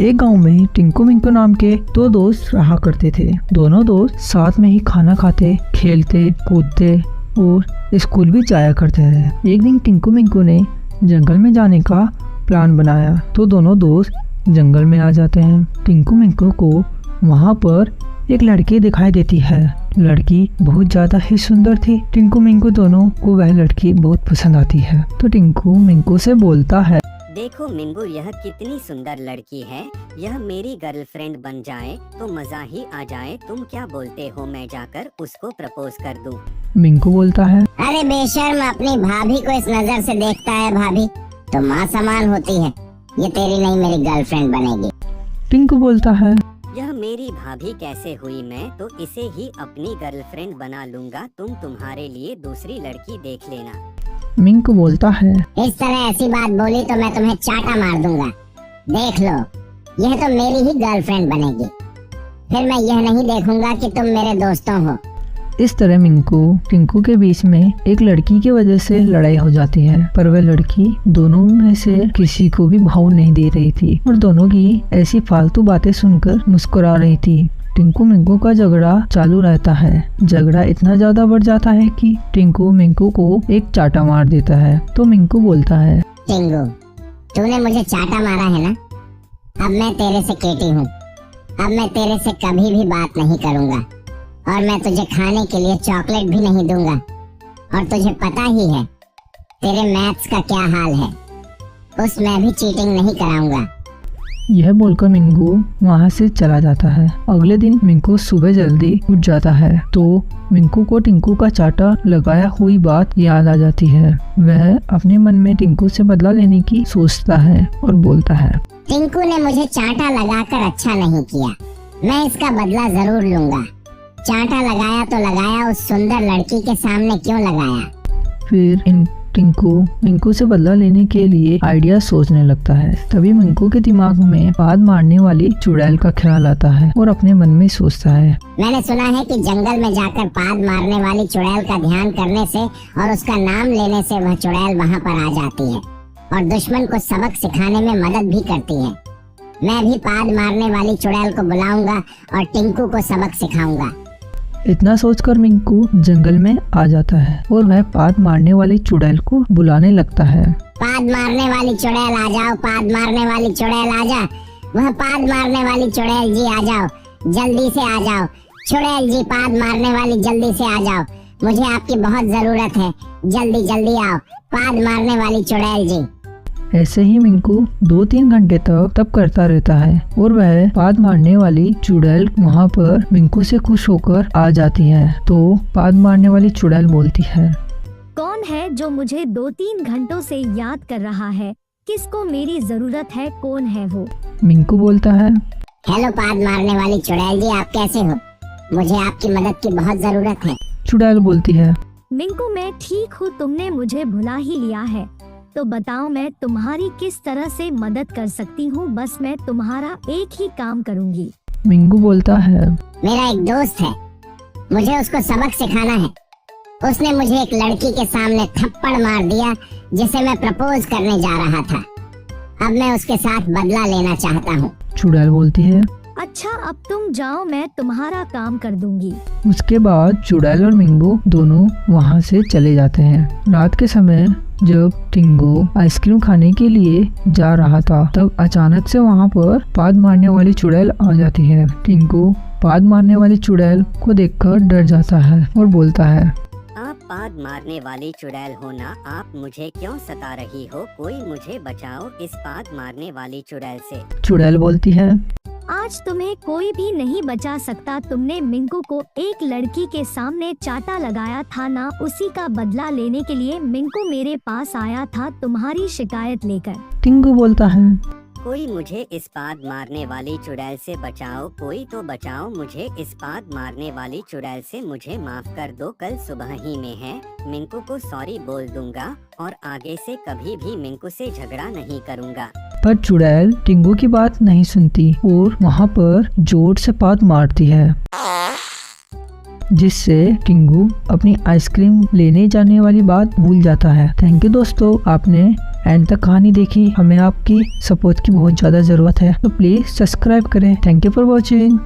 एक गांव में टिंकू मिंकू नाम के दो दोस्त रहा करते थे। दोनों दोस्त साथ में ही खाना खाते, खेलते, कूदते और स्कूल भी जाया करते थे। एक दिन टिंकू मिंकू ने जंगल में जाने का प्लान बनाया तो दोनों दोस्त जंगल में आ जाते हैं। टिंकू मिंकू को वहाँ पर एक लड़की दिखाई देती है। लड़की बहुत ज्यादा ही सुंदर थी। टिंकू मिंकू दोनों को वह लड़की बहुत पसंद आती है तो टिंकू मिंकू से बोलता है, देखो मिंगू, यह कितनी सुंदर लड़की है। यह मेरी गर्लफ्रेंड बन जाए तो मजा ही आ जाए। तुम क्या बोलते हो, मैं जाकर उसको प्रपोज कर दूं? मिंकू बोलता है, अरे बेशर्म, अपनी भाभी को इस नजर से देखता है। भाभी तो माँ समान होती है। ये तेरी नहीं मेरी गर्लफ्रेंड बनेगी। टिंकू बोलता है, यह मेरी भाभी कैसे हुई? मैं तो इसे ही अपनी गर्लफ्रेंड बना लूंगा। तुम तुम्हारे लिए दूसरी लड़की देख लेना। मिंकू बोलता है, इस तरह ऐसी बात बोली तो मैं तुम्हें चाटा मार दूंगा। देख लो, यह तो मेरी ही गर्लफ्रेंड बनेगी। फिर मैं यह नहीं देखूंगा कि तुम मेरे दोस्तों हो। इस तरह मिंकू टिंकू के बीच में एक लड़की की वजह से लड़ाई हो जाती है। पर वह लड़की दोनों में से किसी को भी भाव नहीं दे रही थी और दोनों की ऐसी फालतू बातें सुनकर मुस्कुरा रही थी। टिंकू मिंकू का झगड़ा चालू रहता है। झगड़ा इतना ज्यादा बढ़ जाता है कि टिंकू मिंकू को एक चाटा मार देता है तो मिंकू बोलता है, टिंकू, तूने मुझे चाटा मारा है ना? अब मैं तेरे से केटी हूँ। अब मैं तेरे से कभी भी बात नहीं करूँगा और मैं तुझे खाने के लिए चॉकलेट भी नहीं दूंगा। और तुझे पता ही है तेरे मैथ्स का क्या हाल है। उसमें भी चीटिंग नहीं कराऊंगा। यह बोलकर मिंकू वहाँ से चला जाता है। अगले दिन मिंकू सुबह जल्दी उठ जाता है तो मिंकू को टिंकू का चाटा लगाया हुई बात याद आ जाती है। वह अपने मन में टिंकू से बदला लेने की सोचता है और बोलता है, टिंकू ने मुझे चाटा लगाकर अच्छा नहीं किया। मैं इसका बदला जरूर लूंगा। चाटा लगाया तो लगाया, उस सुंदर लड़की के सामने क्यों लगाया? फिर टिंकू मिंकू से बदला लेने के लिए आइडिया सोचने लगता है। तभी मिंकू के दिमाग में पाद मारने वाली चुड़ैल का ख्याल आता है और अपने मन में सोचता है, मैंने सुना है कि जंगल में जाकर पाद मारने वाली चुड़ैल का ध्यान करने से और उसका नाम लेने से वह चुड़ैल वहाँ पर आ जाती है और दुश्मन को सबक सिखाने में मदद भी करती है। मैं भी पाद मारने वाली चुड़ैल को बुलाऊंगा और टिंकू को सबक सिखाऊंगा। इतना सोचकर मिंकू जंगल में आ जाता है और वह पाद मारने वाली चुड़ैल को बुलाने लगता है। पाद मारने वाली चुड़ैल आ जाओ, पाद मारने वाली चुड़ैल आ जा। वह पाद मारने वाली चुड़ैल जी आ जाओ, जल्दी से आ जाओ। चुड़ैल जी, पाद मारने वाली जल्दी से आ जाओ। मुझे आपकी बहुत जरूरत है। जल्दी जल्दी आओ, पाद मारने वाली चुड़ैल जी। ऐसे ही मिंकू 2-3 घंटे तक तप करता रहता है और वह पाद मारने वाली चुड़ैल वहाँ पर मिंकू से खुश होकर आ जाती है तो पाद मारने वाली चुड़ैल बोलती है, कौन है जो मुझे 2-3 घंटों से याद कर रहा है? किसको मेरी जरूरत है? कौन है वो? मिंकू बोलता है, हेलो पाद मारने वाली चुड़ैल जी, आप कैसे हो? मुझे आपकी मदद की बहुत जरूरत है। चुड़ैल बोलती है, मिंकू, मैं ठीक हूँ। तुमने मुझे भुला ही लिया है तो बताओ मैं तुम्हारी किस तरह से मदद कर सकती हूँ? बस मैं तुम्हारा एक ही काम करूँगी। मिंकू बोलता है, मेरा एक दोस्त है, मुझे उसको सबक सिखाना है। उसने मुझे एक लड़की के सामने थप्पड़ मार दिया जिसे मैं प्रपोज करने जा रहा था। अब मैं उसके साथ बदला लेना चाहता हूँ। चुड़ैल बोलती है, अच्छा, अब तुम जाओ, मैं तुम्हारा काम कर दूंगी। उसके बाद चुड़ैल और मिंकू दोनों वहाँ से चले जाते हैं। रात के समय जब टिंकू आइसक्रीम खाने के लिए जा रहा था तब अचानक से वहाँ पर पाद मारने वाली चुड़ैल आ जाती है। टिंकू पाद मारने वाली चुड़ैल को देखकर डर जाता है और बोलता है, आप पाद मारने वाली चुड़ैल हो ना? आप मुझे क्यों सता रही हो? कोई मुझे बचाओ इस पाद मारने वाली चुड़ैल से। चुड़ैल बोलती है, आज तुम्हें कोई भी नहीं बचा सकता। तुमने मिंकू को एक लड़की के सामने चाटा लगाया था ना, उसी का बदला लेने के लिए मिंकू मेरे पास आया था तुम्हारी शिकायत लेकर। टिंकू बोलता है, कोई मुझे इस पाद मारने वाली चुड़ैल से बचाओ। कोई तो बचाओ मुझे इस पाद मारने वाली चुड़ैल से। मुझे माफ कर दो, कल सुबह ही में है। मिंकू को सॉरी बोल दूंगा और आगे से कभी भी मिंकू से झगड़ा नहीं करूंगा। पर चुड़ैल टिंकू की बात नहीं सुनती और वहाँ पर जोर से पाद मारती है। जिससे टिंगू अपनी आइसक्रीम लेने जाने वाली बात भूल जाता है। थैंक यू दोस्तों, आपने एंड तक कहानी देखी। हमें आपकी सपोर्ट की बहुत ज़्यादा ज़रूरत है, तो प्लीज़ सब्सक्राइब करें। Thank you for watching.